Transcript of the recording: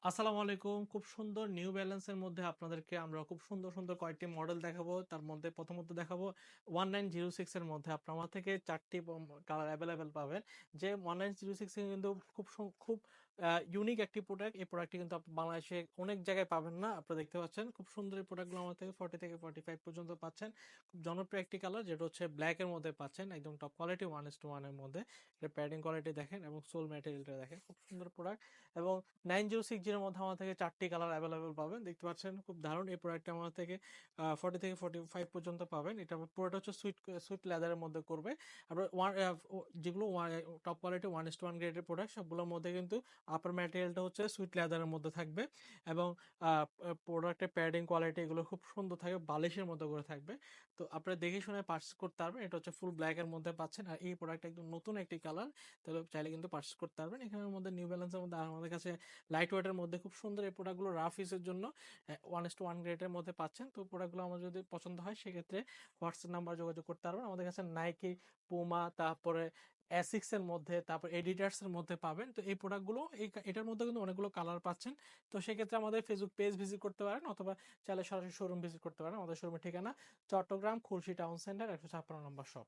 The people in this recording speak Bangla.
আসসালামু আলাইকুম। খুব সুন্দর নিউ ব্যালেন্সের মধ্যে আপনাদেরকে আমরা খুব সুন্দর, সুন্দর কয়েকটি মডেল দেখাবো। তার মধ্যে প্রথমত দেখাবো 1906 এর মধ্যে আপনারা আমার থেকে ৪ টি কালার এভেইলেবল পাবেন। যে 1906 এ কিন্তু খুব ইউনিক একটি প্রোডাক্ট। এই প্রোডাক্টটি কিন্তু বাংলাদেশে অনেক জায়গায় পাবেন না। আপনারা দেখতে পাচ্ছেন খুব সুন্দর এই প্রোডাক্টগুলো আমার থেকে 40 থেকে 45 পর্যন্ত পাচ্ছেন। খুব জনপ্রিয় একটি কালার যেটা হচ্ছে ব্ল্যাক এর মধ্যে পাচ্ছেন। একদম টপ কোয়ালিটি 1:1 এর মধ্যে। এটা প্যাডিং কোয়ালিটি দেখেন এবং সোল ম্যাটেরিয়ালটা দেখেন। খুব সুন্দর প্রোডাক্ট এবং 9060 এর মধ্যে আমার থেকে 4টি কালার অ্যাভেলেবল পাবেন। দেখতে পাচ্ছেন খুব দারুণ এই প্রোডাক্টটা আমার থেকে 40 থেকে 45 পর্যন্ত পাবেন। এটা পুরোটা হচ্ছে সুইট লেদারের মধ্যে করবে। আপনার যেগুলো টপ কোয়ালিটি 1:1 গ্রেডের প্রোডাক্ট সবগুলোর মধ্যে কিন্তু আপার ম্যাটেরিয়ালটা হচ্ছে সুইট লেদারের মধ্যে থাকবে এবং প্রোডাক্টের প্যাডিং কোয়ালিটি এগুলো খুব সুন্দর থাকবে, বালিশের মতো করে থাকবে। তো আপনারা দেখে শুনে পারচেজ করতে পারবেন। এটা হচ্ছে ফুল ব্ল্যাক এর মধ্যে পাচ্ছেন আর এই প্রোডাক্টটা একদম নতুন একটি কালার। তাহলে চাইলে কিন্তু পারচেজ করতে পারবেন। এখানের মধ্যে নিউ ব্যালেন্সের মধ্যে আর আমাদের কাছে লাইট ওয়েটের মধ্যে খুব সুন্দর এই প্রোডাক্টগুলো রাফ ইউজের জন্য 1:1 গ্রেডের মধ্যে পাচ্ছেন। তো প্রোডাক্টগুলো আমার যদি পছন্দ হয় সেক্ষেত্রে হোয়াটসঅ্যাপ নাম্বার যোগাযোগ করতে পারবেন। আমাদের কাছে নাইকি, পুমা, তারপরে অ্যাসিক্স এর মধ্যে, তারপর এডিটার্স এর মধ্যে পাবেন। তো এই প্রোডাক্টগুলো এটার মধ্যে কিন্তু অনেকগুলো কালার পাচ্ছেন। তো সেক্ষেত্রে আমাদের ফেসবুক পেজ ভিজিট করতে পারেন অথবা চাইলে সরাসরি শোরুম ভিজিট করতে পারেন। আমাদের শোরুমের ঠিকানা চট্টগ্রাম খুলশী টাউন সেন্টার 156 নম্বর শপ।